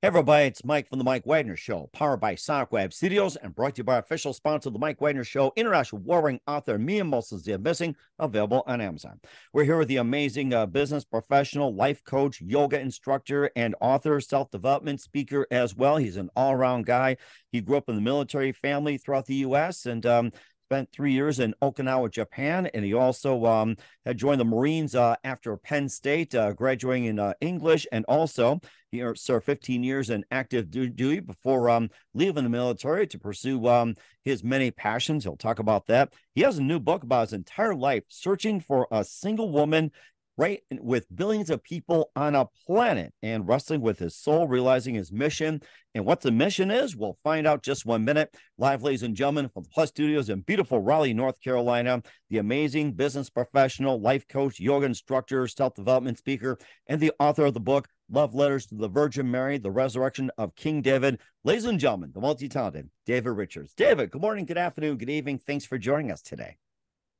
Hey everybody, it's Mike from the Mike Wagner Show, powered by Sonic Web Studios and brought to you by official sponsor of the Mike Wagner Show, international warring author Mia Moses the Missing, available on Amazon. We're here with the amazing business professional, life coach, yoga instructor, and author, self-development speaker as well. He's an all-around guy. He grew up in the military family throughout the U.S. and spent 3 years in Okinawa, Japan, and he also had joined the Marines after Penn State, graduating in English, and also he served 15 years in active duty before leaving the military to pursue his many passions. He'll talk about that. He has a new book about his entire life, searching for a single woman, right, with billions of people on a planet, and wrestling with his soul, realizing his mission. And what the mission is, we'll find out just 1 minute. Live, ladies and gentlemen, from the Plus Studios in beautiful Raleigh, North Carolina, the amazing business professional, life coach, yoga instructor, self-development speaker, and the author of the book, Love Letters to the Virgin Mary, The Resurrection of King David. Ladies and gentlemen, the multi-talented David Richards. David, good morning, good afternoon, good evening. Thanks for joining us today.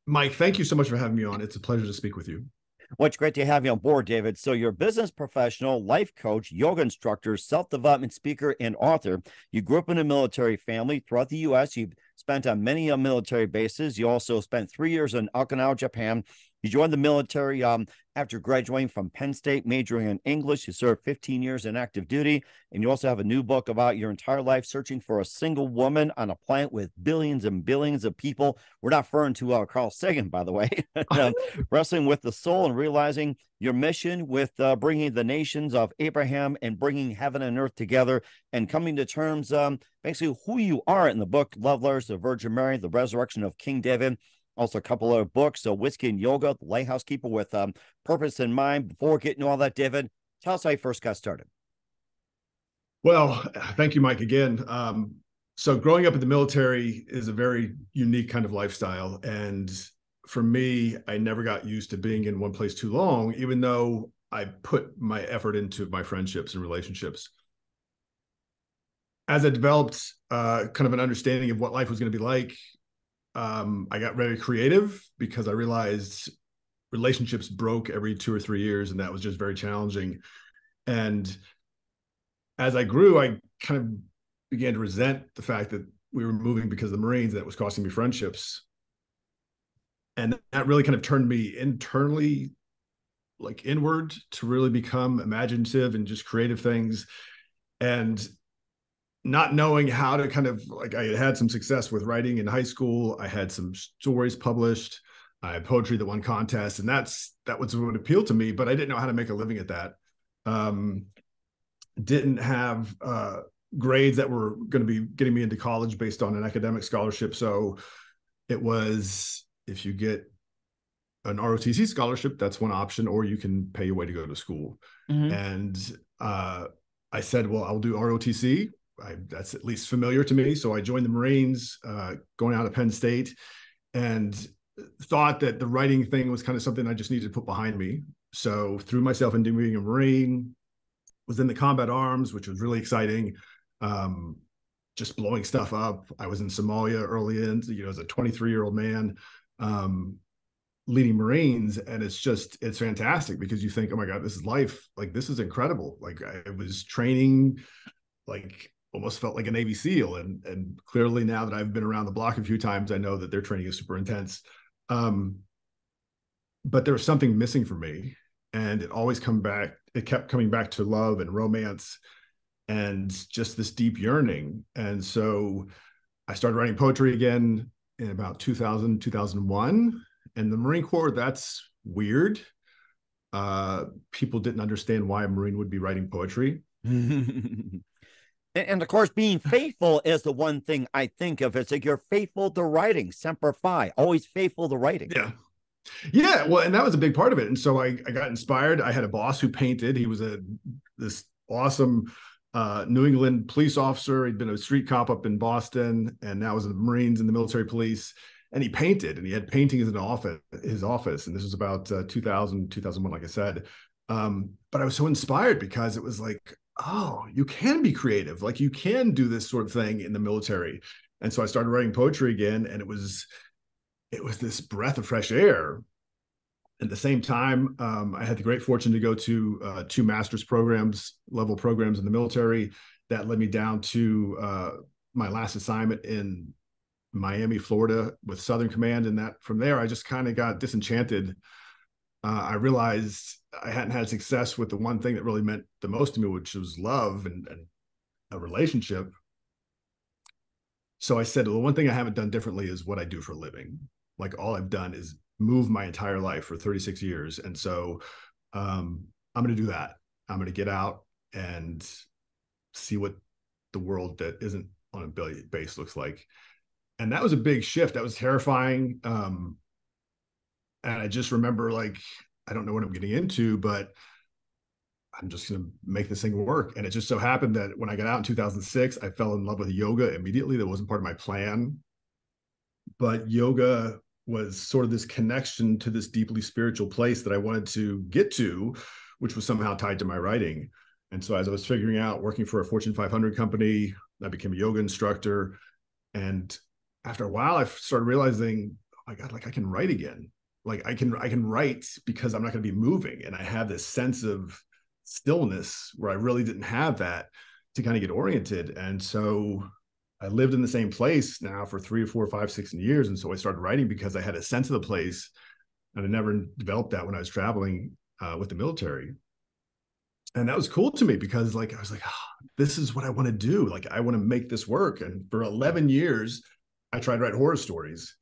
Mike, thank you so much for having me on. It's a pleasure to speak with you. Well, it's great to have you on board, David. So you're a business professional, life coach, yoga instructor, self-development speaker, and author. You grew up in a military family throughout the U.S. You've spent on many military bases. You also spent 3 years in Okinawa, Japan. You joined the military after graduating from Penn State, majoring in English. You served 15 years in active duty. And you also have a new book about your entire life searching for a single woman on a planet with billions and billions of people. We're not referring to Carl Sagan, by the way. Wrestling with the soul and realizing your mission with bringing the nations of Abraham and bringing heaven and earth together and coming to terms, basically who you are in the book, Love Letters to the Virgin Mary, The Resurrection of King David. Also, a couple of books, so Whiskey and Yoga, The Lighthouse Keeper with Purpose in Mind. Before getting to all that, David, tell us how you first got started. Well, thank you, Mike, again. So growing up in the military is a very unique kind of lifestyle. And for me, I never got used to being in one place too long, even though I put my effort into my friendships and relationships. As I developed kind of an understanding of what life was going to be like, I got very creative because I realized relationships broke every 2 or 3 years, and that was just very challenging. And as I grew, I kind of began to resent the fact that we were moving because of the Marines, and that was costing me friendships. And that really kind of turned me internally, like inward, to really become imaginative and just creative things. And not knowing how to kind of, like, I had some success with writing in high school. I had some stories published. I had poetry that won contests, and that was what appealed to me, but I didn't know how to make a living at that. Didn't have grades that were going to be getting me into college based on an academic scholarship. So it was, if you get an ROTC scholarship, that's one option, or you can pay your way to go to school. Mm-hmm. And I said, well, I'll do ROTC. That's at least familiar to me. So I joined the Marines, going out of Penn State, and thought that the writing thing was kind of something I just needed to put behind me. So threw myself into being a Marine, was in the combat arms, which was really exciting. Just blowing stuff up. I was in Somalia early in, as a 23-year-old man, leading Marines. And it's fantastic because you think, oh my God, this is life. Like, this is incredible. Like, I was training, like, almost felt like a Navy SEAL. And clearly now that I've been around the block a few times, I know that their training is super intense. But there was something missing for me, and it kept coming back to love and romance and just this deep yearning. And so I started writing poetry again in about 2000, 2001. And the Marine Corps, that's weird. People didn't understand why a Marine would be writing poetry. And of course, being faithful is the one thing I think of. It's like you're faithful to writing, semper fi, always faithful to writing. Yeah. Yeah. Well, and that was a big part of it. And so I got inspired. I had a boss who painted. He was this awesome New England police officer. He'd been a street cop up in Boston, and now was in the Marines and the military police. And he painted, and he had paintings in his office. And this was about 2000, 2001, like I said. But I was so inspired because it was like, oh, you can be creative. Like, you can do this sort of thing in the military. And so I started writing poetry again, and it was this breath of fresh air. At the same time, I had the great fortune to go to 2 master's level programs in the military that led me down to my last assignment in Miami, Florida with Southern Command. And that from there, I just kind of got disenchanted. I realized I hadn't had success with the one thing that really meant the most to me, which was love and a relationship. So I said, well, the one thing I haven't done differently is what I do for a living. Like all I've done is move my entire life for 36 years. And so I'm going to do that. I'm going to get out and see what the world that isn't on a base looks like. And that was a big shift. That was terrifying. And I just remember, like, I don't know what I'm getting into, but I'm just going to make this thing work. And it just so happened that when I got out in 2006, I fell in love with yoga immediately. That wasn't part of my plan. But yoga was sort of this connection to this deeply spiritual place that I wanted to get to, which was somehow tied to my writing. And so as I was figuring out working for a Fortune 500 company, I became a yoga instructor. And after a while, I started realizing, oh my God, like I can write again. Like I can write because I'm not going to be moving. And I have this sense of stillness where I really didn't have that to kind of get oriented. And so I lived in the same place now for 3 or 4 or 5, 6 years. And so I started writing because I had a sense of the place. And I never developed that when I was traveling with the military. And that was cool to me because like, I was like, oh, this is what I want to do. Like, I want to make this work. And for 11 years, I tried to write horror stories.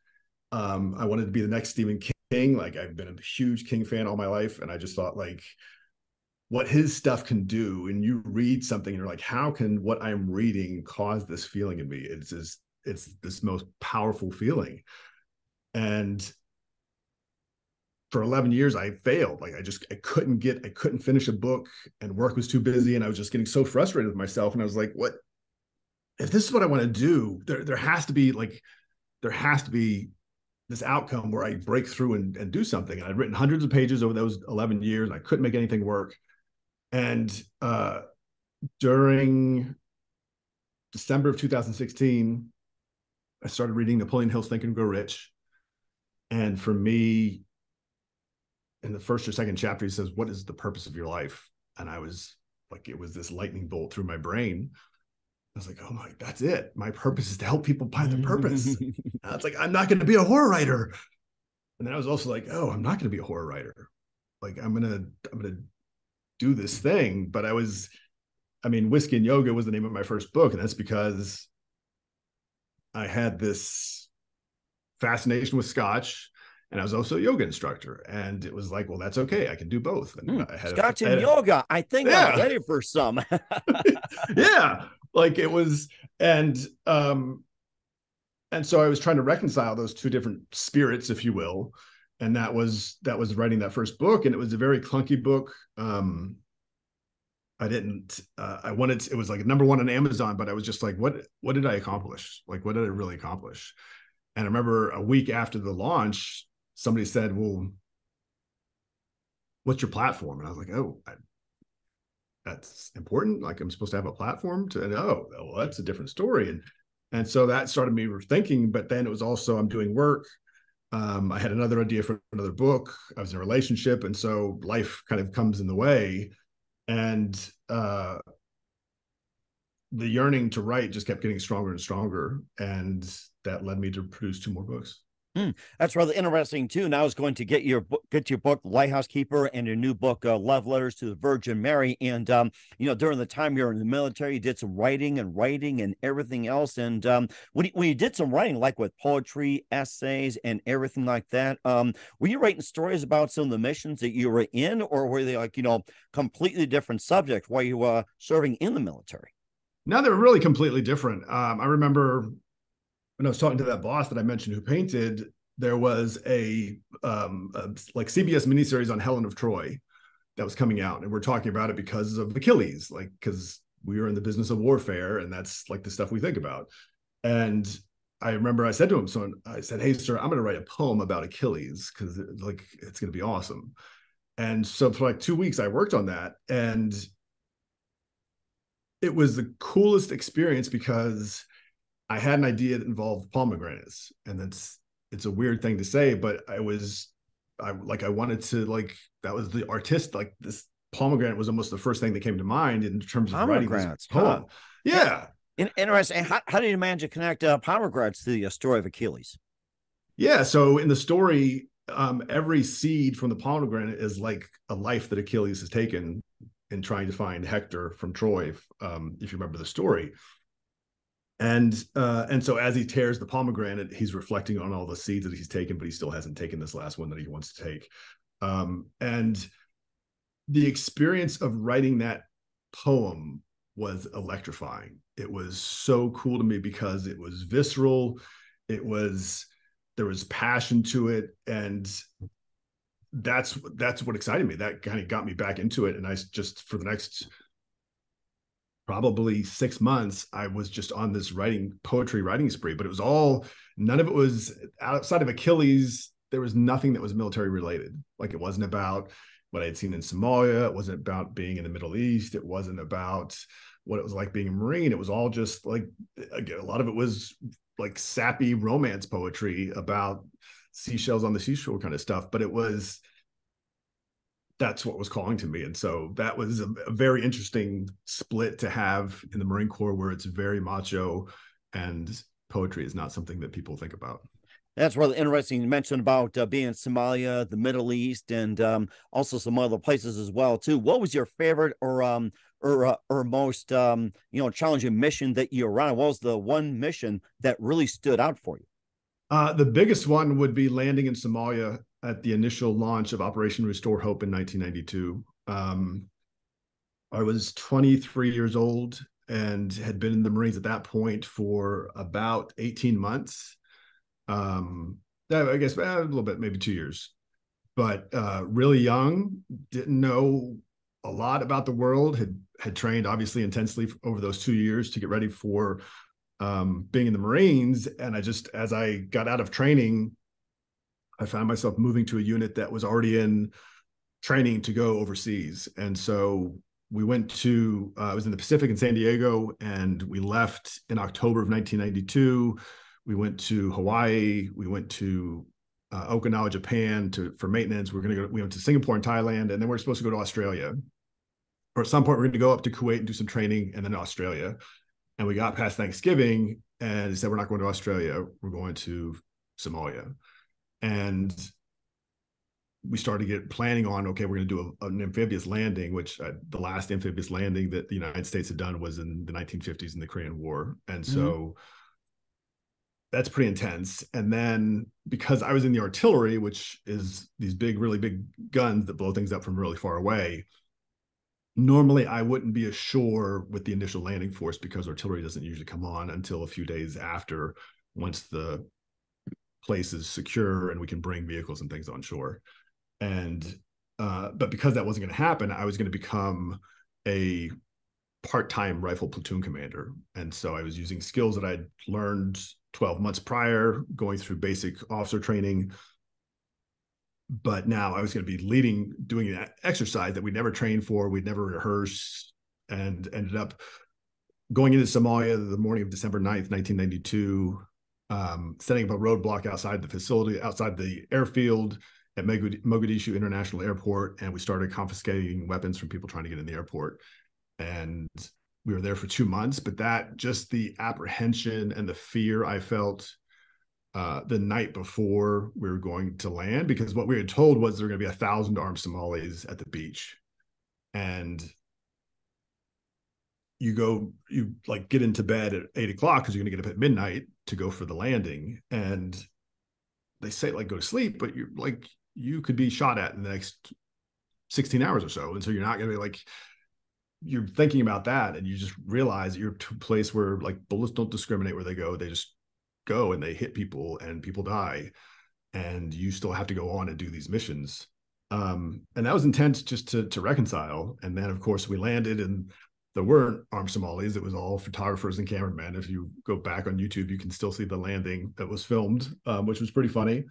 I wanted to be the next Stephen King. Like I've been a huge King fan all my life. And I just thought like what his stuff can do. And you read something and you're like, how can what I'm reading cause this feeling in me? It's this most powerful feeling. And for 11 years, I failed. Like I couldn't finish a book and work was too busy. And I was just getting so frustrated with myself. And I was like, what, if this is what I want to do, there has to be this outcome where I break through and do something. And I'd written hundreds of pages over those 11 years. And I couldn't make anything work. And during December of 2016, I started reading Napoleon Hill's Think and Grow Rich. And for me, in the first or second chapter, he says, what is the purpose of your life? And I was like, it was this lightning bolt through my brain. I was like, oh my, that's it. My purpose is to help people find their purpose. I was like, I'm not going to be a horror writer. And then I was also like, oh, I'm not going to be a horror writer. Like I'm going to do this thing. But Whiskey and Yoga was the name of my first book. And that's because I had this fascination with Scotch. And I was also a yoga instructor. And it was like, well, that's okay. I can do both. And I had Scotch and yoga. I think I'm ready for some. Yeah. Like it was, and so I was trying to reconcile those two different spirits, if you will. And that was writing that first book. And it was a very clunky book. It was like #1 on Amazon, but I was just like, what did I accomplish? Like, what did I really accomplish? And I remember a week after the launch, somebody said, well, what's your platform? And I was like, oh, that's important. Like I'm supposed to have a platform to, well, that's a different story. And so that started me thinking, but then it was also, I'm doing work. I had another idea for another book. I was in a relationship. And so life kind of comes in the way. And the yearning to write just kept getting stronger and stronger. And that led me to produce 2 more books. That's rather interesting too. Now I was going to get your book, Lighthouse Keeper, and your new book, Love Letters to the Virgin Mary. And during the time you were in the military, you did some writing and everything else. And when you did some writing, like with poetry, essays, and everything like that, were you writing stories about some of the missions that you were in, or were they like completely different subjects while you were serving in the military? No, they're really completely different. I remember when I was talking to that boss that I mentioned who painted, there was a like CBS miniseries on Helen of Troy that was coming out. And we're talking about it because of Achilles, like, because we were in the business of warfare and that's like the stuff we think about. And I remember I said to him, so I said, hey, sir, I'm going to write a poem about Achilles because like, it's going to be awesome. And so for like 2 weeks, I worked on that. And it was the coolest experience because I had an idea that involved pomegranates, and it's a weird thing to say, but I was I wanted to, like, that was the artist, like this pomegranate was almost the first thing that came to mind in terms of writing this Pomegranates, huh? poem. Yeah. Interesting. How did you manage to connect pomegranates to the story of Achilles? Yeah. So in the story, every seed from the pomegranate is like a life that Achilles has taken in trying to find Hector from Troy, if you remember the story. And so as he tears the pomegranate, he's reflecting on all the seeds that he's taken, but he still hasn't taken this last one that he wants to take. And the experience of writing that poem was electrifying. It was so cool to me because it was visceral. There was passion to it, and that's what excited me. That kind of got me back into it. And I just, for the next probably 6 months, I was just on this poetry writing spree, but it was all, none of it was outside of Achilles. There was nothing that was military related. Like, it wasn't about what I had seen in Somalia. It wasn't about being in the Middle East. It wasn't about what it was like being a Marine. It was all just like, again, a lot of it was like sappy romance poetry about seashells on the seashore kind of stuff. But that's what was calling to me. And so that was a very interesting split to have in the Marine Corps, where it's very macho and poetry is not something that people think about. That's really interesting. You mentioned about being in Somalia, the Middle East, and also some other places as well too. What was your favorite or most challenging mission that you were on? What was the one mission that really stood out for you? The biggest one would be landing in Somalia at the initial launch of Operation Restore Hope in 1992. I was 23 years old and had been in the Marines at that point for about 18 months. I guess a little bit, maybe 2 years, but really young, didn't know a lot about the world, had trained obviously intensely over those 2 years to get ready for being in the Marines. And as I got out of training, I found myself moving to a unit that was already in training to go overseas. And so we went to, I was in the Pacific in San Diego, and we left in October of 1992. We went to Hawaii. We went to Okinawa, Japan for maintenance. We went to Singapore and Thailand, and then we're supposed to go to Australia. Or at some point, we're going to go up to Kuwait and do some training, and then Australia. And we got past Thanksgiving, and they said, we're not going to Australia. We're going to Somalia. And we started planning on, okay, we're going to do an amphibious landing, which the last amphibious landing that the United States had done was in the 1950s in the Korean War. And so that's pretty intense. And then because I was in the artillery, which is these really big guns that blow things up from really far away, normally I wouldn't be ashore with the initial landing force because artillery doesn't usually come on until a few days after, once the place is secure and we can bring vehicles and things on shore. But because that wasn't going to happen, I was going to become a part-time rifle platoon commander. And so I was using skills that I'd learned 12 months prior, going through basic officer training. But now I was going to be doing that exercise that we'd never trained for, we'd never rehearsed, and ended up going into Somalia the morning of December 9th, 1992, setting up a roadblock outside the facility, outside the airfield at Mogadishu International Airport. And we started confiscating weapons from people trying to get in the airport. And we were there for 2 months, but just the apprehension and the fear I felt the night before we were going to land, because what we had told was there were going to be 1,000 armed Somalis at the beach. And you like get into bed at 8 o'clock because you're going to get up at midnight to go for the landing. And they say, like, go to sleep, but you could be shot at in the next 16 hours or so. And so you're not going to be like, you're thinking about that, and you just realize you're to a place where, like, bullets don't discriminate where they go. They just go and they hit people and people die, and you still have to go on and do these missions. And that was intense just to reconcile. And then, of course, we landed, and there weren't armed Somalis. It was all photographers and cameramen. If you go back on YouTube, you can still see the landing that was filmed, which was pretty funny.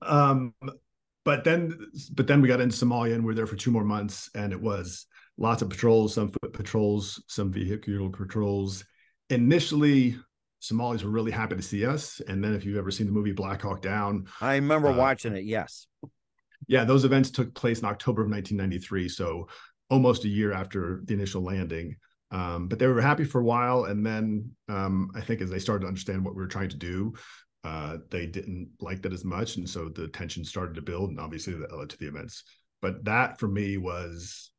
But then we got into Somalia, and we were there for 2 more months, and it was lots of patrols, some foot patrols, some vehicular patrols. Initially Somalis were really happy to see us. And then if you've ever seen the movie Black Hawk Down, I remember watching it. Yes. Yeah, those events took place in October of 1993, so almost a year after the initial landing. But they were happy for a while, and then I think as they started to understand what we were trying to do, they didn't like that as much, and so the tension started to build, and obviously that led to the events. But that for me was,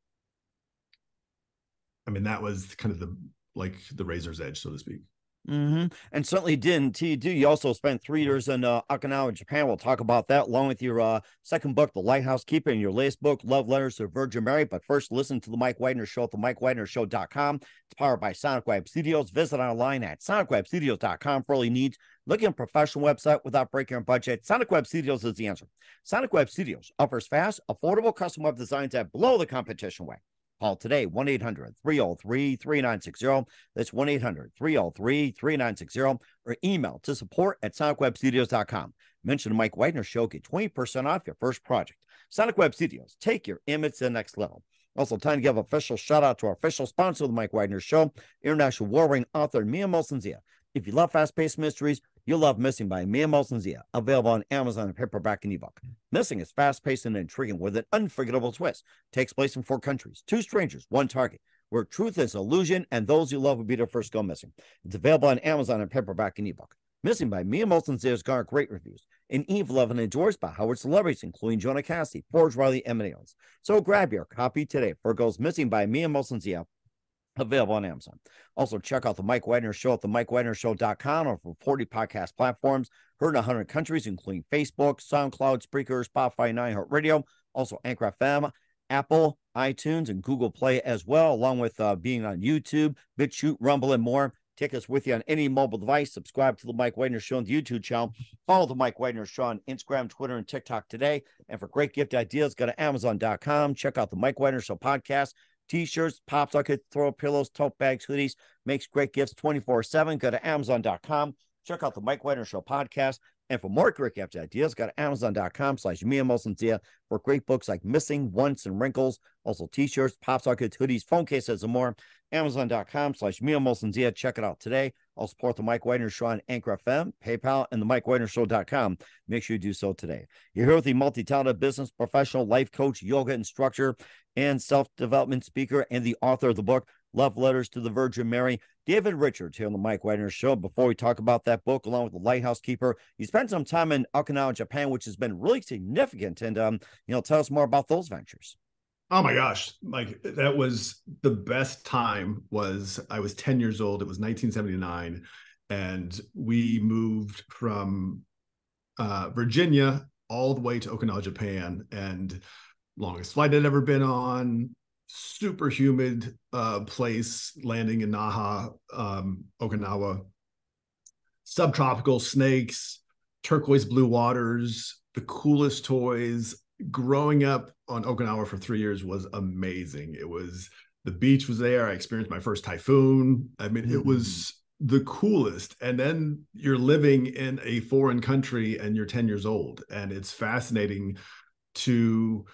I mean, that was kind of the razor's edge, so to speak. Mm-hmm. And certainly didn't do. You also spent 3 years in Okinawa, Japan. We'll talk about that along with your second book, The Lighthouse Keeper, and your latest book, Love Letters to the Virgin Mary. But first, listen to the Mike Widener Show at themikewagnershow.com. It's powered by Sonic Web Studios. Visit online at sonicwebstudios.com for all you need. Looking at a professional website without breaking your budget? Sonic Web Studios is the answer. Sonic Web Studios offers fast, affordable custom web designs at below the competition way. Call today, 1-800-303-3960. That's 1-800-303-3960. Or email to support@sonicwebstudios.com. Mention the Mike Widener Show. Get 20% off your first project. Sonic Web Studios. Take your image to the next level. Also, time to give official shout out to our official sponsor of the Mike Widener Show, international war-ring author Mia Molson-Zia. If you love fast-paced mysteries, you'll love Missing by Mia Molson-Zia, available on Amazon in paperback and ebook. Missing is fast-paced and intriguing with an unforgettable twist. Takes place in 4 countries, 2 strangers, 1 target, where truth is illusion and those you love will be the first go missing. It's available on Amazon in paperback and ebook. Missing by Mia Molson-Zia has garnered great reviews. And Eve Levin endorsed by Howard celebrities, including Jonah Cassidy, Forge Riley, and many others. So grab your copy today for it goes Missing by Mia Molson-Zia, available on Amazon. Also, check out the Mike Widener Show at themikewagnershow.com or for 40 podcast platforms. Heard in 100 countries, including Facebook, SoundCloud, Spreaker, Spotify, and iHeartRadio. Also, Anchor FM, Apple, iTunes, and Google Play as well, along with being on YouTube, BitChute, Rumble, and more. Take us with you on any mobile device. Subscribe to the Mike Widener Show on the YouTube channel. Follow the Mike Widener Show on Instagram, Twitter, and TikTok today. And for great gift ideas, go to Amazon.com. Check out the Mike Widener Show podcast. T-shirts, pop socket, throw pillows, tote bags, hoodies, makes great gifts 24/7. Go to Amazon.com. Check out the Mike Widener Show podcast. And for more great gift ideas, go to Amazon.com/Mia Molson-Zia for great books like Missing, Once, and Wrinkles. Also T-shirts, pop sockets, hoodies, phone cases, and more. Amazon.com/Mia Molson-Zia. Check it out today. I'll support the Mike Widener Show on Anchor FM, PayPal, and the MikeWidenerShow.com. Make sure you do so today. You're here with the multi-talented business professional, life coach, yoga instructor, and self-development speaker, and the author of the book, Love Letters to the Virgin Mary, David Richards, here on the Mike Widener Show. Before we talk about that book, along with The Lighthouse Keeper, you spent some time in Okinawa, Japan, which has been really significant. And, tell us more about those ventures. Oh my gosh. Like that was the best time. I was 10 years old. It was 1979. And we moved from Virginia all the way to Okinawa, Japan. And longest flight I'd ever been on, super humid place, landing in Naha, Okinawa, subtropical snakes, turquoise blue waters, the coolest toys. Growing up on Okinawa for 3 years was amazing. The beach was there. I experienced my first typhoon. I mean, it was the coolest. And then you're living in a foreign country and you're 10 years old. And it's fascinating to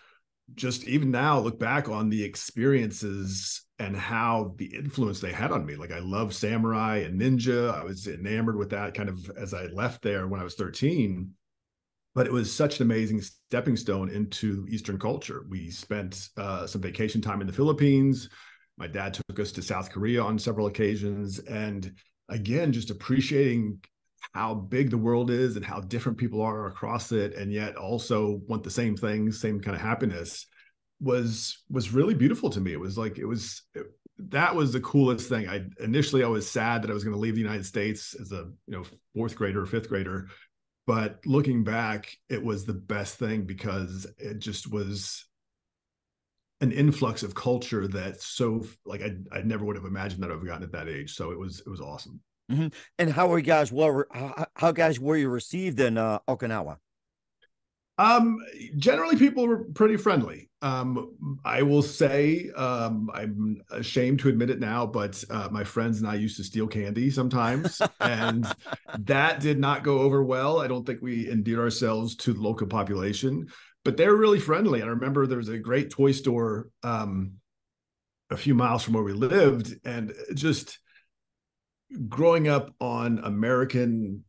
just even now look back on the experiences and how the influence they had on me. Like I love samurai and ninja. I was enamored with that kind of as I left there when I was 13. But it was such an amazing stepping stone into Eastern culture. We spent some vacation time in the Philippines. My dad took us to South Korea on several occasions. And again, just appreciating how big the world is and how different people are across it, and yet also want the same things, same kind of happiness, was really beautiful to me. That was the coolest thing. Initially I was sad that I was going to leave the United States as a 4th grader or 5th grader. But looking back, it was the best thing because it just was an influx of culture that I never would have imagined that I would have gotten at that age. So it was awesome. Mm-hmm. And how were you guys? How guys were you received in Okinawa? Generally people were pretty friendly. I will say, I'm ashamed to admit it now, but my friends and I used to steal candy sometimes, and that did not go over well. I don't think we endeared ourselves to the local population, but they're really friendly. And I remember there was a great toy store a few miles from where we lived, and just growing up on American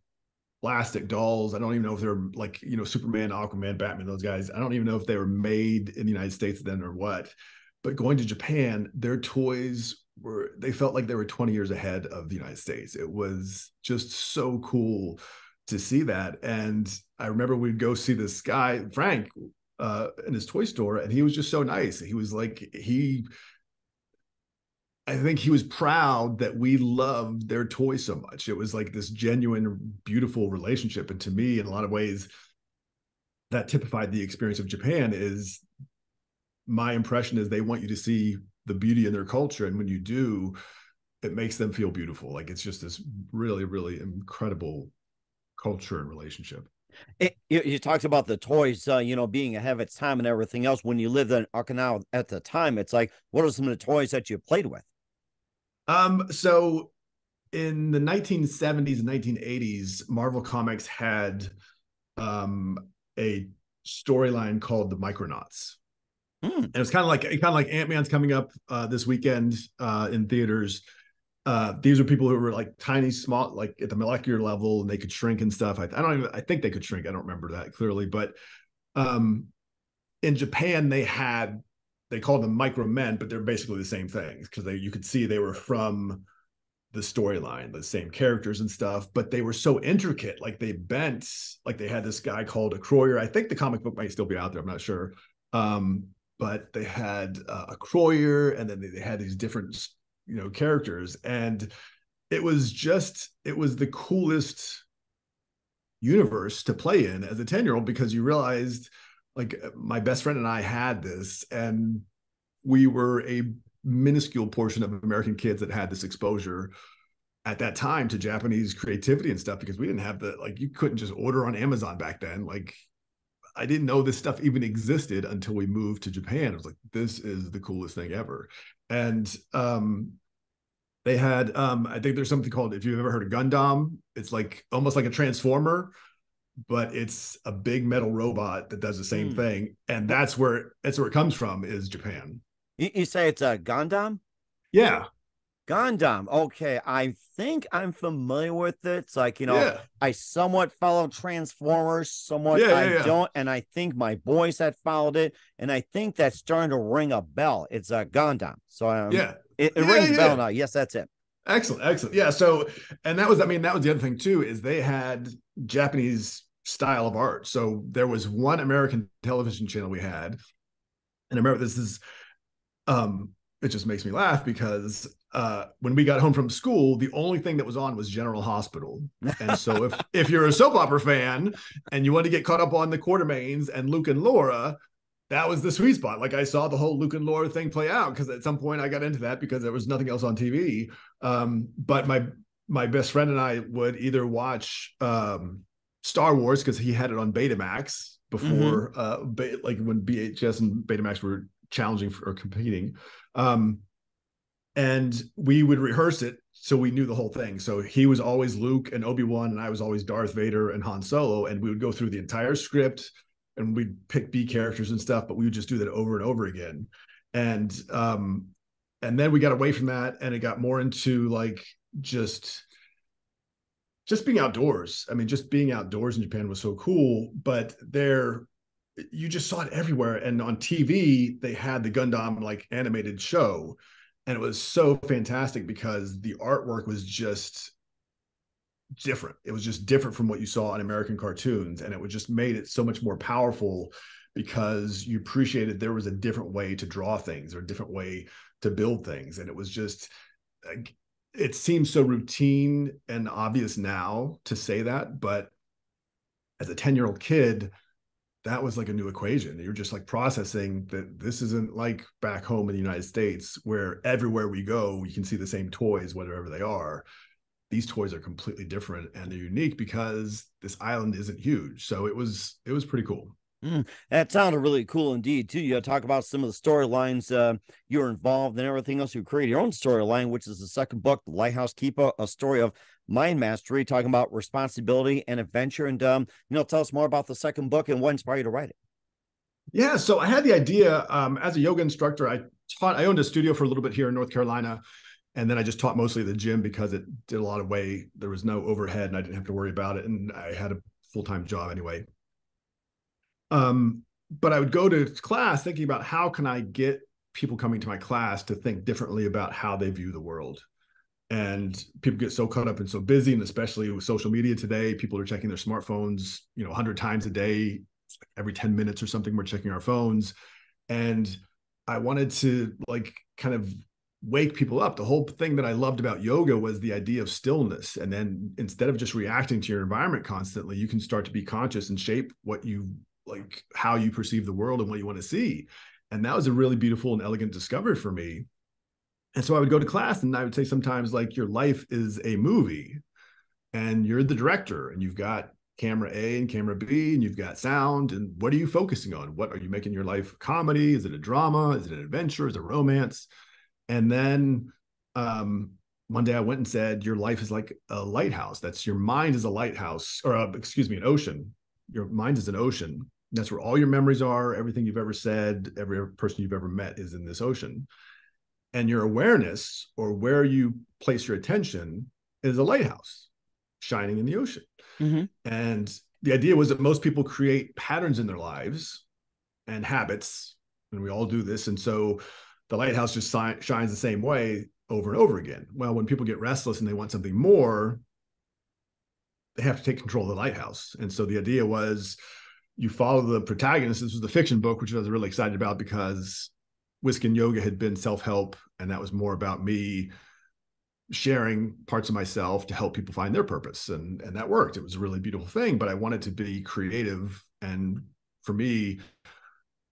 plastic dolls. I don't even know if they're like, Superman, Aquaman, Batman, those guys. I don't even know if they were made in the United States then or what. But going to Japan, their toys they felt like they were 20 years ahead of the United States. It was just so cool to see that. And I remember we'd go see this guy, Frank, in his toy store, and he was just so nice. He was like, I think he was proud that we loved their toys so much. It was like this genuine, beautiful relationship. And to me, in a lot of ways, that typified the experience of Japan. Is my impression is they want you to see the beauty in their culture. And when you do, it makes them feel beautiful. Like it's just this really, really incredible culture and relationship. You talked about the toys, being ahead of its time and everything else. When you lived in Okinawa at the time, it's like, what are some of the toys that you played with? So in the 1970s and 1980s, Marvel Comics had a storyline called the Micronauts. And it was kind of like Ant-Man's coming up this weekend in theaters. These are people who were like tiny, small, like at the molecular level, and they could shrink and stuff. I think they could shrink. I don't remember that clearly, but in Japan they called them micro men, but they're basically the same things because you could see they were from the storyline, the same characters and stuff, but they were so intricate. Like they had this guy called a Croyer. I think the comic book might still be out there. I'm not sure. But they had a Croyer, and then they had these different, characters. And it was the coolest universe to play in as a 10-year-old, because you realized, like, my best friend and I had this, and we were a minuscule portion of American kids that had this exposure at that time to Japanese creativity and stuff, because we didn't have you couldn't just order on Amazon back then. Like, I didn't know this stuff even existed until we moved to Japan. I was like, this is the coolest thing ever. And they had, I think there's something called, if you've ever heard of Gundam, it's like almost like a transformer, but it's a big metal robot that does the same thing. And that's where it comes from, is Japan. You say it's a Gundam? Yeah. Gundam. Okay, I think I'm familiar with it. It's like, Yeah. I somewhat follow Transformers, somewhat Yeah. don't. And I think my boys had followed it. And I think that's starting to ring a bell. It's a Gundam. So it rings a bell now. Yes, that's it. Excellent. Yeah. So, and that was the other thing too, is they had Japanese style of art. So there was one American television channel we had. And I remember this is, it just makes me laugh because when we got home from school, the only thing that was on was General Hospital. And so if you're a soap opera fan and you want to get caught up on the Quartermains and Luke and Laura, that was the sweet spot. Like, I saw the whole Luke and Laura thing play out because at some point I got into that because there was nothing else on TV. But my best friend and I would either watch Star Wars, because he had it on Betamax before, like when VHS and Betamax were challenging or competing. And we would rehearse it so we knew the whole thing. So he was always Luke and Obi-Wan, and I was always Darth Vader and Han Solo, and we would go through the entire script and we'd pick B characters and stuff, but we would just do that over and over again. And then we got away from that, and it got more into like just being outdoors. I mean, just being outdoors in Japan was so cool, but you just saw it everywhere. And on TV, they had the Gundam like animated show, and it was so fantastic because the artwork was just different. It was just different from what you saw in American cartoons, and it just made it so much more powerful because you appreciated there was a different way to draw things or a different way to build things. And it was just, it seems so routine and obvious now to say that, but as a 10-year-old kid, that was like a new equation. You're just like processing that this isn't like back home in the United States where everywhere we go, we can see the same toys, whatever they are. These toys are completely different, and they're unique because this island isn't huge. So it was pretty cool. That sounded really cool indeed too. You talk about some of the storylines you were involved in, everything else. You created your own storyline, which is the second book, The Lighthouse Keeper, a story of mind mastery, talking about responsibility and adventure. And tell us more about the second book and what inspired you to write it. Yeah, so I had the idea as a yoga instructor. I owned a studio for a little bit here in North Carolina, And then I just taught mostly at the gym because it did a lot of weight. There was no overhead and I didn't have to worry about it. And I had a full-time job anyway. But I would go to class thinking about how can I get people coming to my class to think differently about how they view the world. And people get so caught up and so busy, and especially with social media today, people are checking their smartphones, 100 times a day, every 10 minutes or something, we're checking our phones. And I wanted to kind of wake people up. The whole thing that I loved about yoga was the idea of stillness. And then instead of just reacting to your environment constantly, you can start to be conscious and shape what you like, how you perceive the world and what you want to see. And that was a really beautiful and elegant discovery for me. And so I would go to class and I would say sometimes, like, your life is a movie and you're the director and you've got camera A and camera B and you've got sound. And what are you focusing on? What are you making your life? Comedy? Is it a drama? Is it an adventure? Is it romance? And then one day I went and said, your life is like a lighthouse. That's your mind is a lighthouse, or an ocean. Your mind is an ocean. That's where all your memories are. Everything you've ever said, every person you've ever met is in this ocean. And your awareness, or where you place your attention, is a lighthouse shining in the ocean. Mm-hmm. And the idea was that most people create patterns in their lives and habits, and we all do this. And so the lighthouse just shines the same way over and over again. Well, when people get restless and they want something more, they have to take control of the lighthouse. And so the idea was you follow the protagonist. This was the fiction book, which I was really excited about because Whiskey and Yoga had been self-help, and that was more about me sharing parts of myself to help people find their purpose. And that worked. It was a really beautiful thing, but I wanted to be creative. And for me,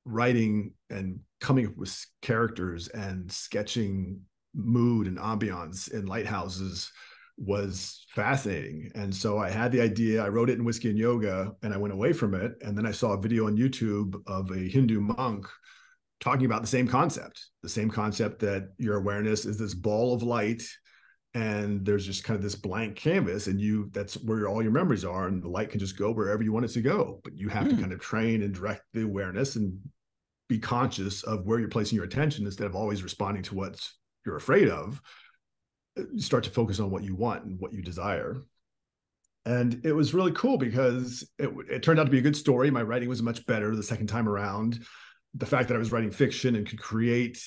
writing and coming up with characters and sketching mood and ambiance in lighthouses was fascinating. And so I had the idea, I wrote it in Whiskey and Yoga, and I went away from it. And then I saw a video on YouTube of a Hindu monk talking about the same concept that your awareness is this ball of light, and there's just kind of this blank canvas, and that's where all your memories are, and the light can just go wherever you want it to go. But you have to kind of train and direct the awareness and be conscious of where you're placing your attention instead of always responding to what you're afraid of. You start to focus on what you want and what you desire. And it was really cool because it turned out to be a good story. My writing was much better the second time around. The fact that I was writing fiction and could create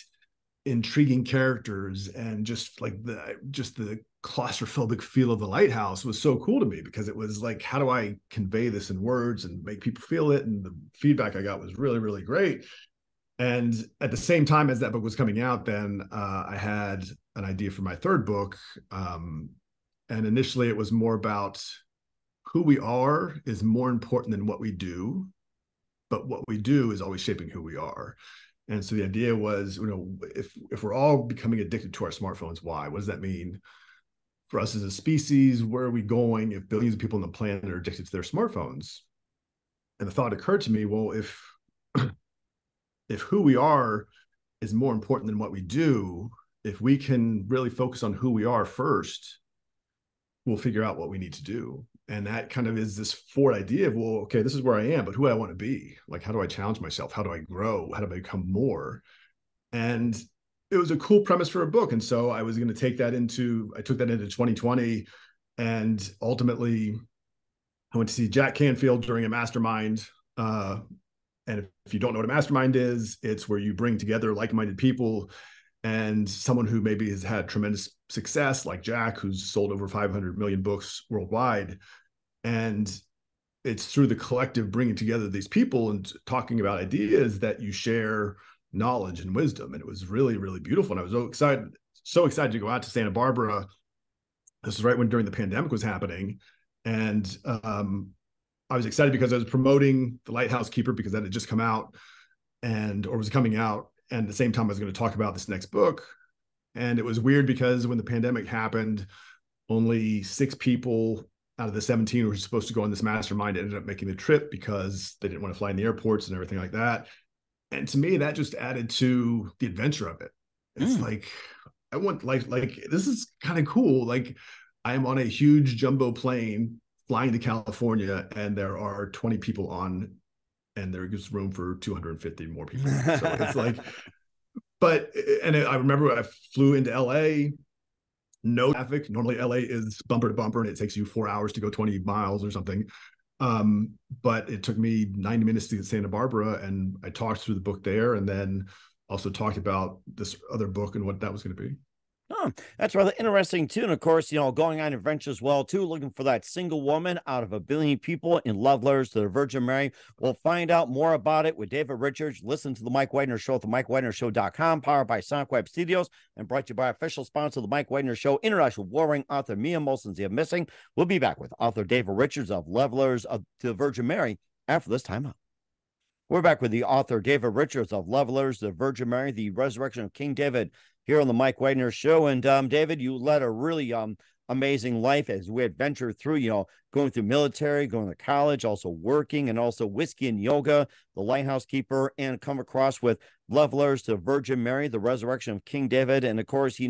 intriguing characters and just the claustrophobic feel of the lighthouse was so cool to me, because it was like, how do I convey this in words and make people feel it? And the feedback I got was really, really great. And at the same time as that book was coming out, then I had an idea for my third book. And initially it was more about who we are is more important than what we do, but what we do is always shaping who we are. And so the idea was, if we're all becoming addicted to our smartphones, why? What does that mean for us as a species? Where are we going if billions of people on the planet are addicted to their smartphones? And the thought occurred to me, well, if who we are is more important than what we do, if we can really focus on who we are first, we'll figure out what we need to do. And that kind of is this forward idea of, well, okay, this is where I am, but who do I want to be? Like, how do I challenge myself? How do I grow? How do I become more? And it was a cool premise for a book. And so I was going to take that into 2020. And ultimately, I went to see Jack Canfield during a mastermind. And if you don't know what a mastermind is, it's where you bring together like-minded people and someone who maybe has had tremendous success, like Jack, who's sold over 500 million books worldwide. And it's through the collective bringing together these people and talking about ideas that you share knowledge and wisdom. And it was really, really beautiful. And I was so excited to go out to Santa Barbara. This was right when during the pandemic was happening. And I was excited because I was promoting The Lighthouse Keeper, because that had just come out or was coming out. And at the same time, I was going to talk about this next book. And it was weird because when the pandemic happened, only 6 people out of the 17 who were supposed to go on this mastermind ended up making the trip because they didn't want to fly in the airports and everything like that. And to me, that just added to the adventure of it. It's like, I want like this is kind of cool. Like, I am on a huge jumbo plane flying to California, and there are 20 people on, and there is room for 250 more people. So it's like, I remember I flew into LA no traffic. Normally LA is bumper to bumper and it takes you 4 hours to go 20 miles or something. But it took me 90 minutes to get to Santa Barbara, and I talked through the book there, and then also talked about this other book and what that was going to be. Oh, that's rather interesting too. And of course, going on adventure as well too, looking for that single woman out of a billion people in love letters to the Virgin Mary. We'll find out more about it with David Richards. Listen to the Mike Wagner Show at the MikeWagnerShow.com, powered by SonicWeb Studios, and brought to you by official sponsor of the Mike Wagner Show, international warring author Mia Molson's The Missing. We'll be back with author David Richards of Love Letters to the Virgin Mary after this time out. We're back with the author David Richards of Love Letters to the Virgin Mary, the Resurrection of King David, here on the Mike Wagner Show. And David, you led a really amazing life as we adventure through, going through military, going to college, also working, and also whiskey and yoga, the lighthouse keeper, and come across with Love Letters to Virgin Mary, the Resurrection of King David. And of course,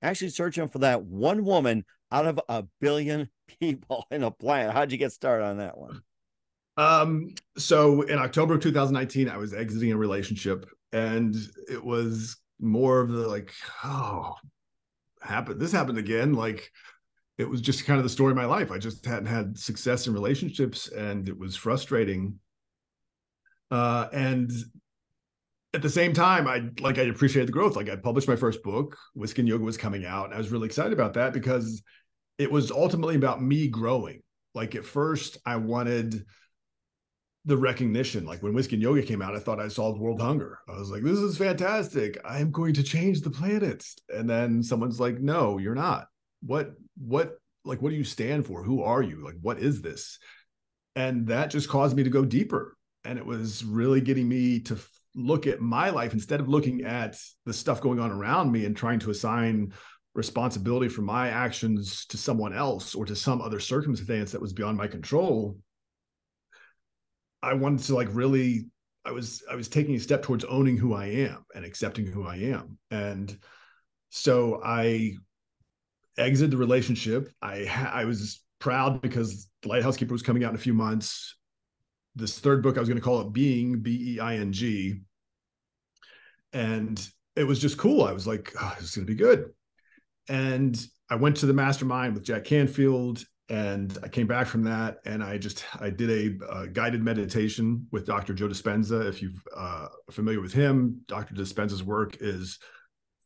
actually searching for that one woman out of a billion people in a planet. How'd you get started on that one? So in October of 2019, I was exiting a relationship, and it was more of the like, oh, this happened again. Like, it was just kind of the story of my life. I just hadn't had success in relationships, and it was frustrating. And at the same time, I appreciated the growth. Like, I published my first book, Whiskey and Yoga was coming out, and I was really excited about that because it was ultimately about me growing. Like, at first, I wanted the recognition. Like, when Whiskey and Yoga came out, I thought I solved world hunger. I was like, this is fantastic. I am going to change the planet. And then someone's like, no, you're not. What do you stand for? Who are you? Like, what is this? And that just caused me to go deeper. And it was really getting me to look at my life instead of looking at the stuff going on around me and trying to assign responsibility for my actions to someone else or to some other circumstance that was beyond my control. I wanted to I was taking a step towards owning who I am and accepting who I am. And so I exited the relationship. I was proud because The Lighthouse Keeper was coming out in a few months. This third book, I was going to call it Being, Being. And it was just cool. I was like, oh, this is going to be good. And I went to the mastermind with Jack Canfield, and I came back from that, and I did a guided meditation with Dr. Joe Dispenza. If you're familiar with him, Dr. Dispenza's work is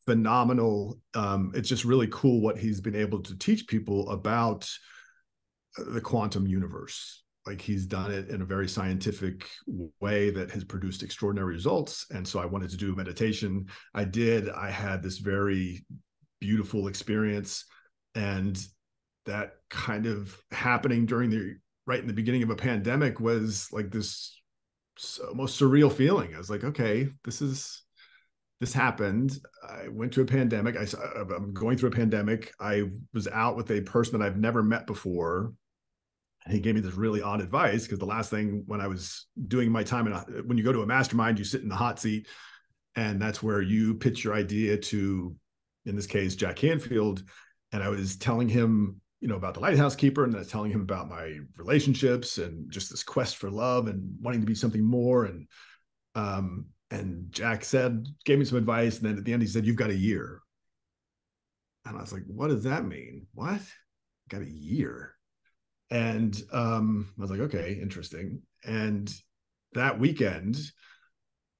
phenomenal. It's just really cool what he's been able to teach people about the quantum universe. Like, he's done it in a very scientific way that has produced extraordinary results. And so I wanted to do meditation. I had this very beautiful experience, and that kind of happening right in the beginning of a pandemic was like this most surreal feeling. I was like, okay, this happened. I went to a pandemic. I'm going through a pandemic. I was out with a person that I've never met before. And he gave me this really odd advice, because the last thing when I was doing my time, when you go to a mastermind, you sit in the hot seat, and that's where you pitch your idea to, in this case, Jack Canfield. And I was telling him, about the Lighthouse Keeper, and I was telling him about my relationships and just this quest for love and wanting to be something more. And Jack gave me some advice. And then at the end, he said, you've got a year. And I was like, what does that mean? What? Got a year? And I was like, okay, interesting. And that weekend,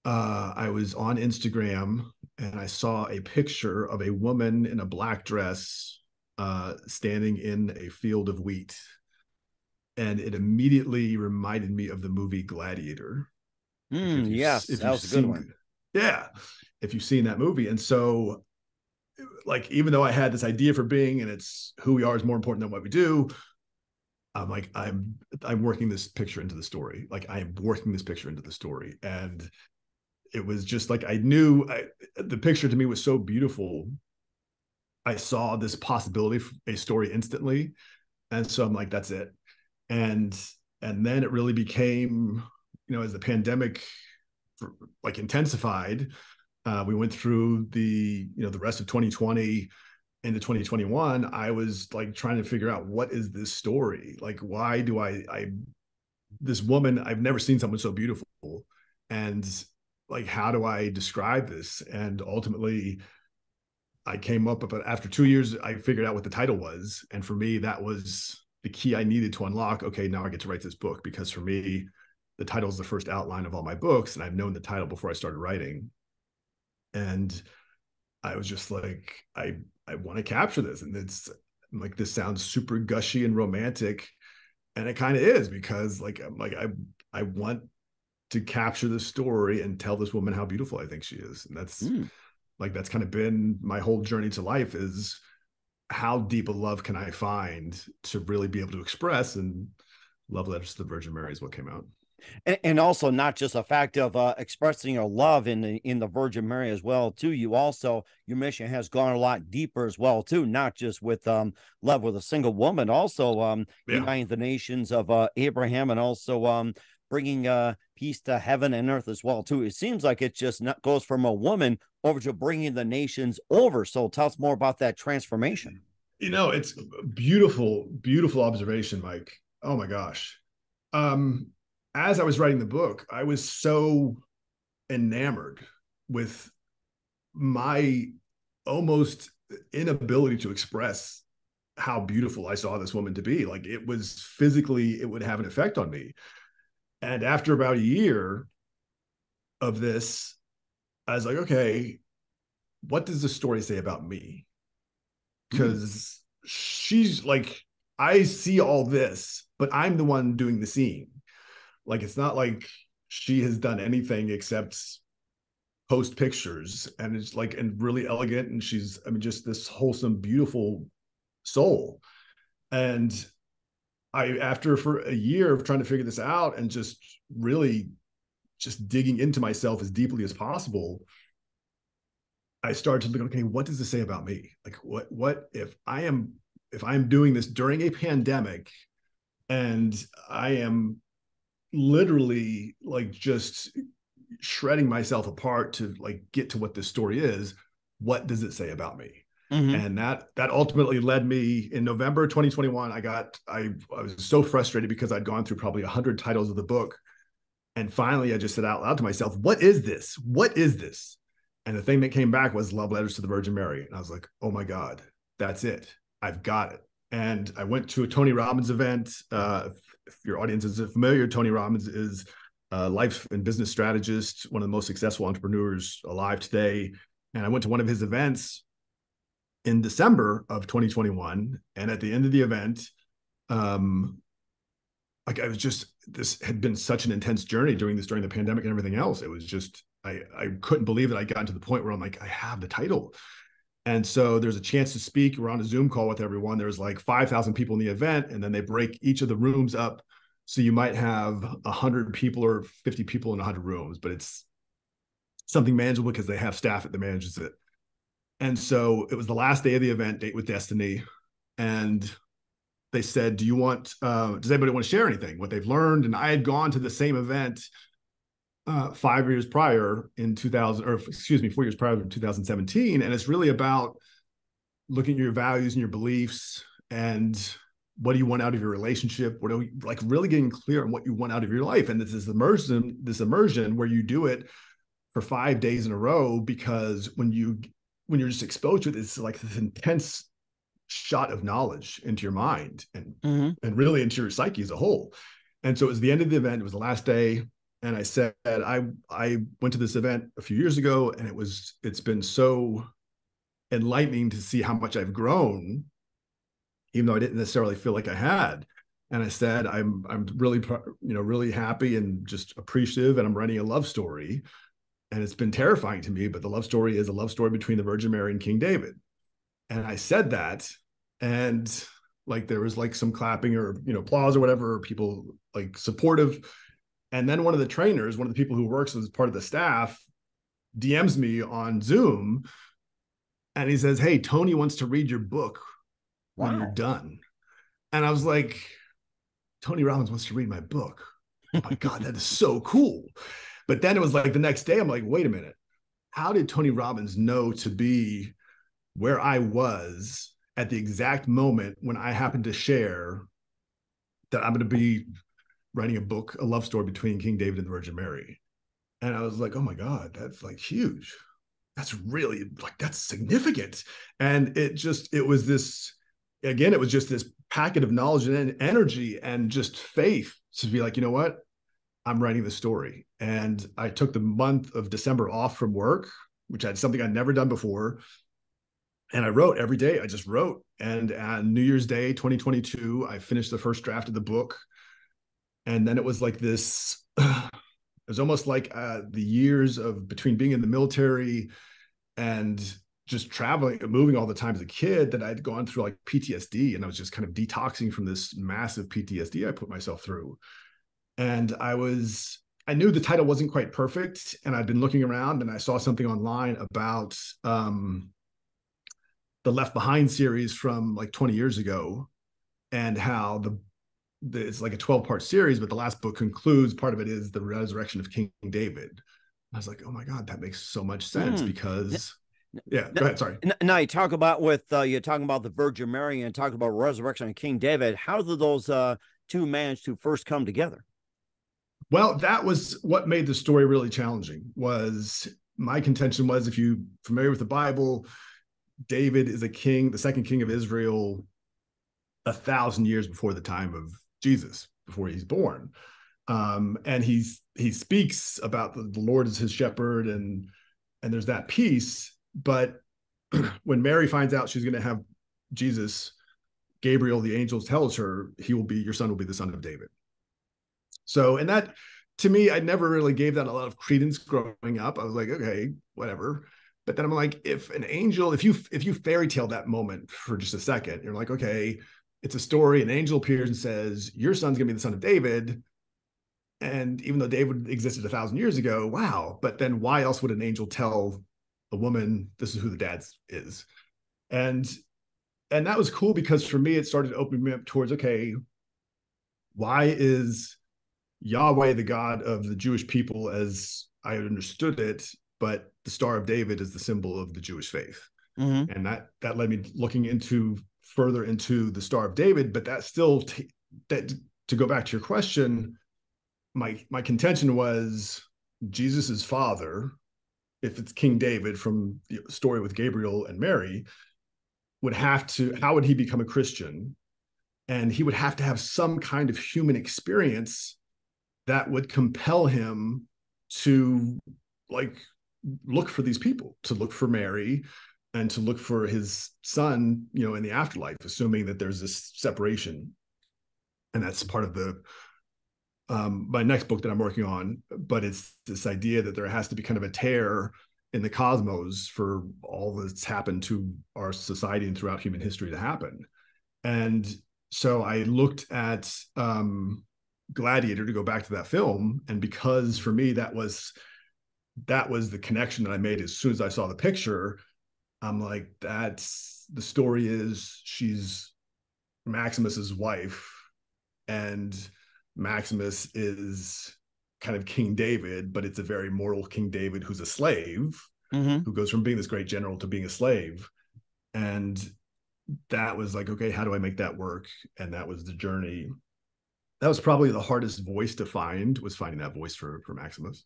I was on Instagram, and I saw a picture of a woman in a black dress standing in a field of wheat. And it immediately reminded me of the movie Gladiator. Yes, that was a good one. Yeah, if you've seen that movie. And so, like, even though I had this idea for Being, and it's who we are is more important than what we do, I'm like, I'm working this picture into the story. Like, I am working this picture into the story. And it was just like, the picture to me was so beautiful. I saw this possibility for a story instantly. And so I'm like, that's it. And then it really became, as the pandemic intensified, we went through the rest of 2020 into 2021. I was like trying to figure out, what is this story? Like, why do this woman, I've never seen someone so beautiful. And like, how do I describe this? And ultimately, I came up, but after 2 years, I figured out what the title was. And for me, that was the key I needed to unlock. Okay, now I get to write this book, because for me, the title is the first outline of all my books. And I've known the title before I started writing. And I was just like, I want to capture this. And it's like, this sounds super gushy and romantic. And it kind of is, because like, I'm like, I want to capture the story and tell this woman how beautiful I think she is. And that's like, that's kind of been my whole journey to life, is how deep a love can I find to really be able to express. And Love Letters to the Virgin Mary is what came out. And also not just a fact of expressing your love in the Virgin Mary as well too. You also, your mission has gone a lot deeper as well too, not just with love with a single woman, also uniting the nations of Abraham, and also bringing peace to heaven and earth as well too. It seems like it just not goes from a woman over to bringing the nations over. So tell us more about that transformation. It's beautiful, beautiful observation, Mike. Oh my gosh. As I was writing the book, I was so enamored with my almost inability to express how beautiful I saw this woman to be. Like, it was physically, it would have an effect on me. And after about a year of this, I was like, okay, what does the story say about me? Because she's like, I see all this, but I'm the one doing the seeing. Like, it's not like she has done anything except post pictures, and it's like, and really elegant. And she's, I mean, just this wholesome, beautiful soul. And after for a year of trying to figure this out and just really just digging into myself as deeply as possible, I started to look, okay, what does this say about me? Like, what if I'm doing this during a pandemic, and I am literally like just shredding myself apart to like get to what this story is? What does it say about me? And that ultimately led me in November 2021. I was so frustrated because I'd gone through probably 100 titles of the book. And finally, I just said out loud to myself, what is this? What is this? And the thing that came back was Love Letters to the Virgin Mary. And I was like, oh my God, that's it. I've got it. And I went to a Tony Robbins event. If your audience is familiar, Tony Robbins is a life and business strategist, one of the most successful entrepreneurs alive today. And I went to one of his events in December of 2021. And at the end of the event, like, I was just, this had been such an intense journey during the pandemic and everything else. It was just, I couldn't believe that I got to the point where I'm like, I have the title. And so there's a chance to speak. We're on a Zoom call with everyone. There's like 5,000 people in the event, and then they break each of the rooms up. So you might have 100 people or 50 people in 100 rooms, but it's something manageable because they have staff that manages it. And so it was the last day of the event, Date with Destiny. And they said, does anybody want to share anything, what they've learned? And I had gone to the same event 5 years prior in 2000, or excuse me, 4 years prior in 2017. And it's really about looking at your values and your beliefs, and what do you want out of your relationship? What are we, like, really getting clear on what you want out of your life? And this immersion where you do it for 5 days in a row, because when you're just exposed to it, it's like this intense shot of knowledge into your mind and really into your psyche as a whole. And so it was the end of the event. It was the last day. And I said, I went to this event a few years ago, and it's been so enlightening to see how much I've grown, even though I didn't necessarily feel like I had. And I said, I'm really, really happy and just appreciative. And I'm writing a love story, and it's been terrifying to me, but the love story is a love story between the Virgin Mary and King David. And I said that, and like, there was like some clapping or, applause or whatever, or people like supportive. And then one of the trainers, one of the people who works as part of the staff, DMs me on Zoom, and he says, hey, Tony wants to read your book when you're done. And I was like, Tony Robbins wants to read my book. Oh my God, that is so cool. But then it was like the next day, I'm like, wait a minute. How did Tony Robbins know to be where I was at the exact moment when I happened to share that I'm going to be writing a book, a love story between King David and the Virgin Mary? And I was like, oh my God, that's like huge. that's really like, that's significant. And it was this, again, it was just this packet of knowledge and energy and just faith to be like, you know what, I'm writing the story. And I took the month of December off from work, which had something I'd never done before. And I wrote every day. I just wrote. And on New Year's Day, 2022, I finished the first draft of the book. And then it was like this, it was almost like the years of between being in the military and just traveling, moving all the time as a kid, that I'd gone through like PTSD, and I was just kind of detoxing from this massive PTSD I put myself through. And I knew the title wasn't quite perfect, and I'd been looking around and I saw something online about the Left Behind series from like 20 years ago, and how it's like a 12-part series, but the last book concludes, part of it is the resurrection of King David. I was like, oh my God, that makes so much sense because yeah, go ahead. Sorry. Now you talk about you're talking about the Virgin Mary and talking about resurrection of King David. How did those two manage to first come together? Well, that was what made the story really challenging. Was my contention was, if you're familiar with the Bible, David is a king, the second king of Israel, 1,000 years before the time of Jesus, before he's born. And he speaks about the Lord as his shepherd, and there's that piece. But when Mary finds out she's going to have Jesus, Gabriel, the angel, tells her, your son will be the son of David. So, and that, to me, I never really gave that a lot of credence growing up. I was like, okay, whatever. But then I'm like, if you fairy tale that moment for just a second, you're like, okay, it's a story. An angel appears and says, your son's going to be the son of David. And even though David existed 1,000 years ago, wow. But then why else would an angel tell a woman, this is who the dad is? And that was cool, because for me, it started opening me up towards, okay, why is Yahweh the God of the Jewish people as I understood it, but the Star of David is the symbol of the Jewish faith? Mm-hmm. And that led me looking further into the Star of David. But that still, that to go back to your question, my contention was Jesus's father, if it's King David from the story with Gabriel and Mary, how would he become a Christian? And he would have to have some kind of human experience that would compel him to like look for these people, to look for Mary and to look for his son, in the afterlife, assuming that there's this separation. And that's part of my next book that I'm working on. But it's this idea that there has to be kind of a tear in the cosmos for all that's happened to our society and throughout human history to happen. And so I looked at Gladiator, to go back to that film. And because for me, that was the connection that I made as soon as I saw the picture. I'm like, that's the story is she's Maximus's wife, and Maximus is kind of King David, but it's a very mortal King David who's a slave, Mm-hmm. who goes from being this great general to being a slave. And that was like, okay, how do I make that work? And that was the journey. That was probably the hardest voice to find, was finding that voice for Maximus.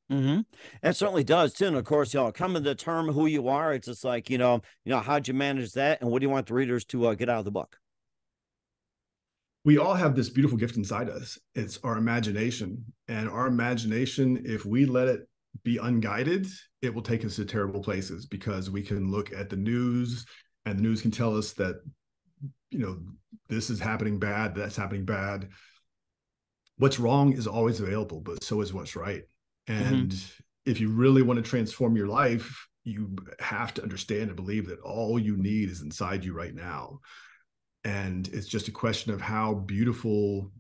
Mm-hmm. It certainly does too. And of course, coming to term who you are, it's just like, how'd you manage that? And what do you want the readers to get out of the book? We all have this beautiful gift inside us. It's our imagination. And our imagination, if we let it be unguided, it will take us to terrible places, because we can look at the news, and the news can tell us that, this is happening bad, that's happening bad. What's wrong is always available, but so is what's right. And if you really want to transform your life, you have to understand and believe that all you need is inside you right now. And it's just a question of how beautiful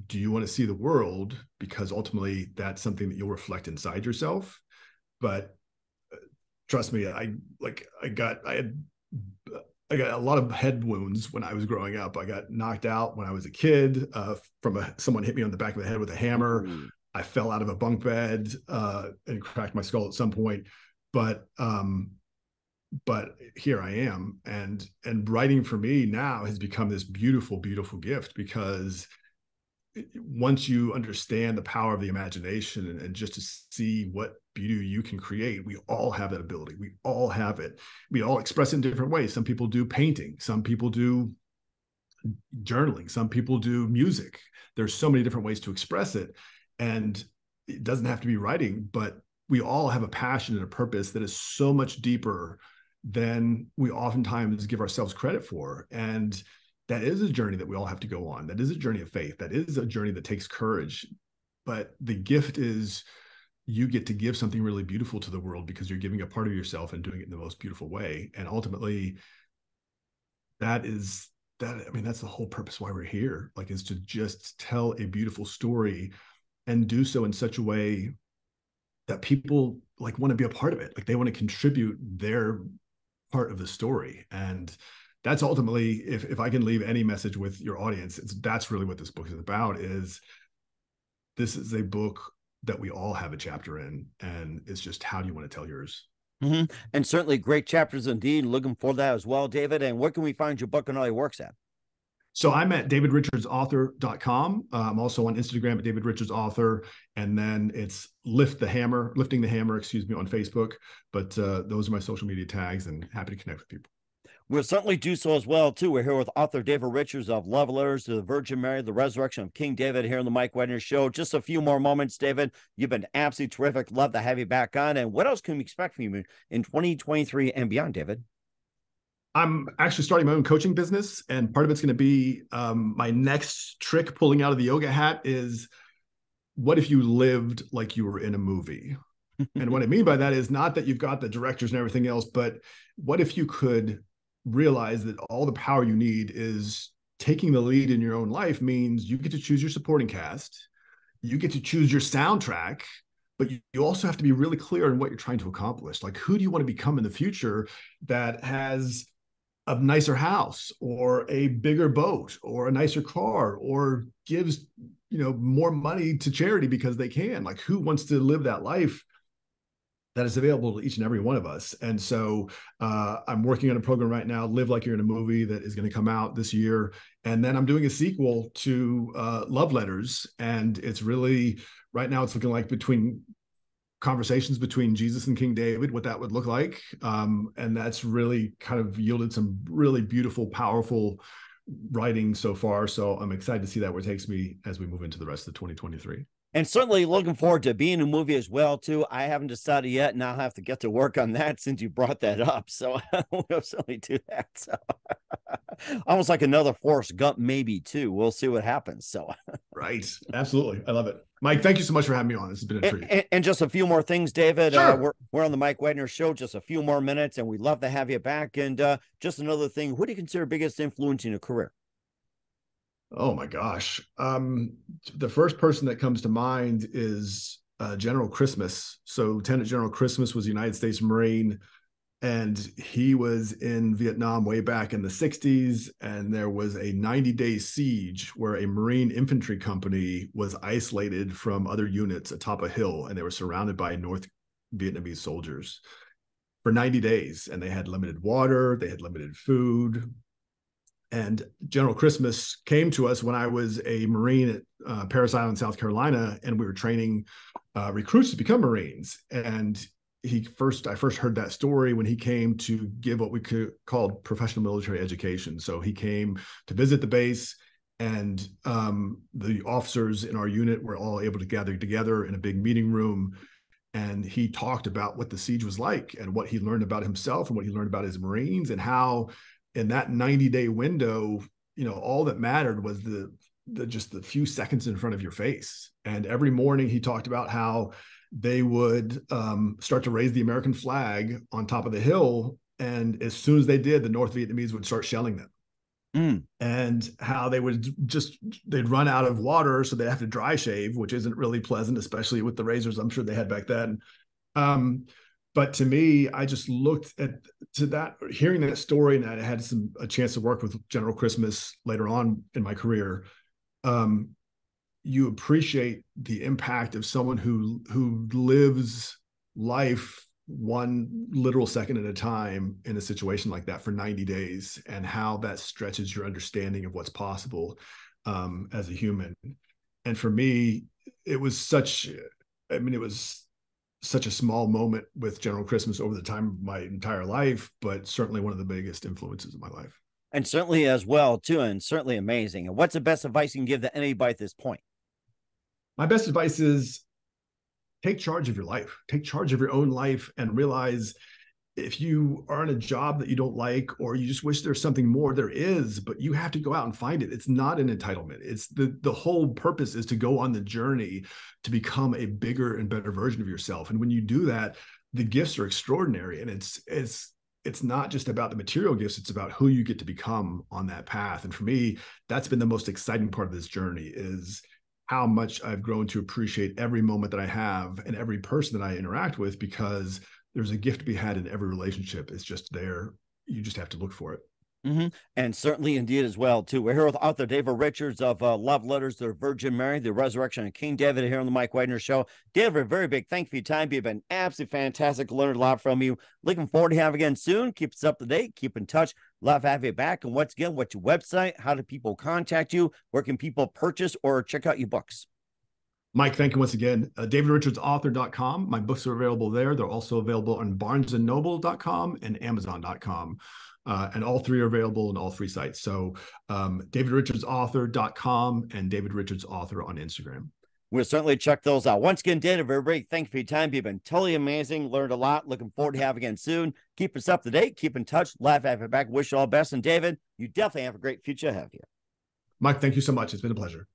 do you want to see the world, because ultimately that's something that you'll reflect inside yourself. But trust me, I had a lot of head wounds when I was growing up. I got knocked out when I was a kid someone hit me on the back of the head with a hammer. Ooh. I fell out of a bunk bed and cracked my skull at some point. But here I am, and writing for me now has become this beautiful, beautiful gift, because once you understand the power of the imagination and just to see what beauty you can create, we all have that ability. We all have it. We all express it in different ways. Some people do painting, some people do journaling, some people do music. There's so many different ways to express it. And it doesn't have to be writing, but we all have a passion and a purpose that is so much deeper than we oftentimes give ourselves credit for. And that is a journey that we all have to go on. That is a journey of faith. That is a journey that takes courage. But the gift is you get to give something really beautiful to the world because you're giving a part of yourself and doing it in the most beautiful way. And ultimately, that's the whole purpose why we're here, like, is to just tell a beautiful story and do so in such a way that people like want to be a part of it. Like, they want to contribute their part of the story. And that's ultimately, if I can leave any message with your audience, that's really what this book is about. Is this is a book that we all have a chapter in, and it's just, how do you want to tell yours? Mm-hmm. And certainly great chapters indeed. Looking for that as well, David. And where can we find your book and all your works at? So I'm at davidrichardsauthor.com. I'm also on Instagram at davidrichardsauthor. And then it's lifting the hammer, on Facebook. But those are my social media tags, and happy to connect with people. We'll certainly do so as well, too. We're here with author David Richards of Love Letters to the Virgin Mary, The Resurrection of King David, here on the Mike Wagner Show. Just a few more moments, David. You've been absolutely terrific. Love to have you back on. And what else can we expect from you in 2023 and beyond, David? I'm actually starting my own coaching business, and part of it's going to be my next trick pulling out of the yoga hat is, what if you lived like you were in a movie? And what I mean by that is not that you've got the directors and everything else, but what if you could realize that all the power you need is taking the lead in your own life means you get to choose your supporting cast, you get to choose your soundtrack, but you also have to be really clear on what you're trying to accomplish. Like, who do you want to become in the future that has a nicer house or a bigger boat or a nicer car or gives, more money to charity because they can? Like, who wants to live that life that is available to each and every one of us? And so I'm working on a program right now, Live Like You're in a Movie, that is going to come out this year. And then I'm doing a sequel to Love Letters. And it's really, right now, it's looking like conversations between Jesus and King David, what that would look like. And that's really kind of yielded some really beautiful, powerful writing so far. So I'm excited to see that where it takes me as we move into the rest of 2023. And certainly looking forward to being in a movie as well, too. I haven't decided yet, and I'll have to get to work on that since you brought that up. So we'll certainly do that. So almost like another Forrest Gump, maybe, too. We'll see what happens. So right. Absolutely. I love it. Mike, thank you so much for having me on. This has been a treat. And just a few more things, David. Sure. We're on the Mike Wagner Show, just a few more minutes, and we'd love to have you back. And just another thing, who do you consider biggest influence in your career? Oh my gosh. The first person that comes to mind is General Christmas. So Lieutenant General Christmas was a United States Marine, and he was in Vietnam way back in the 60s. And there was a 90-day siege where a Marine infantry company was isolated from other units atop a hill, and they were surrounded by North Vietnamese soldiers for 90 days. And they had limited water, they had limited food. And General Christmas came to us when I was a Marine at Parris Island, South Carolina, and we were training recruits to become Marines. And I first heard that story when he came to give what we called professional military education. So he came to visit the base, and the officers in our unit were all able to gather together in a big meeting room. And he talked about what the siege was like and what he learned about himself and what he learned about his Marines, and how in that 90-day window, all that mattered was just the few seconds in front of your face. And every morning he talked about how they would start to raise the American flag on top of the hill. And as soon as they did, the North Vietnamese would start shelling them. And how they'd run out of water, so they'd have to dry shave, which isn't really pleasant, especially with the razors I'm sure they had back then. But to me, I just looked to that, hearing that story, and I had a chance to work with General Christmas later on in my career. You appreciate the impact of someone who lives life one literal second at a time in a situation like that for 90 days, and how that stretches your understanding of what's possible as a human. And for me, it was such, I mean, it was such a small moment with General Christmas over the time of my entire life, but certainly one of the biggest influences of my life. And certainly as well, too, and certainly amazing. And what's the best advice you can give to anybody at this point? My best advice is take charge of your life, take charge of your own life, and realize if you are in a job that you don't like, or you just wish there's something more, there is, but you have to go out and find it. It's not an entitlement. It's the whole purpose is to go on the journey to become a bigger and better version of yourself. And when you do that, the gifts are extraordinary. And it's not just about the material gifts, it's about who you get to become on that path. And for me, that's been the most exciting part of this journey, is how much I've grown to appreciate every moment that I have and every person that I interact with, because there's a gift to be had in every relationship. It's just there. You just have to look for it. Mm-hmm. And certainly indeed as well, too. We're here with author David Richards of Love Letters to the Virgin Mary, The Resurrection of King David, here on the Mike Wagner Show. David, a very big thank you for your time. You've been absolutely fantastic. Learned a lot from you. Looking forward to having you again soon. Keep us up to date. Keep in touch. Love to have you back. And once again, what's your website? How do people contact you? Where can people purchase or check out your books? Mike, thank you once again. DavidRichardsAuthor.com. My books are available there. They're also available on BarnesandNoble.com and Amazon.com. And all three are available on all three sites. So DavidRichardsAuthor.com and David Richards Author on Instagram. We'll certainly check those out. Once again, David, everybody, thank you for your time. You've been totally amazing. Learned a lot. Looking forward to having you again soon. Keep us up to date. Keep in touch. Love to have you back. Wish you all the best. And David, you definitely have a great future ahead of you. Mike, thank you so much. It's been a pleasure.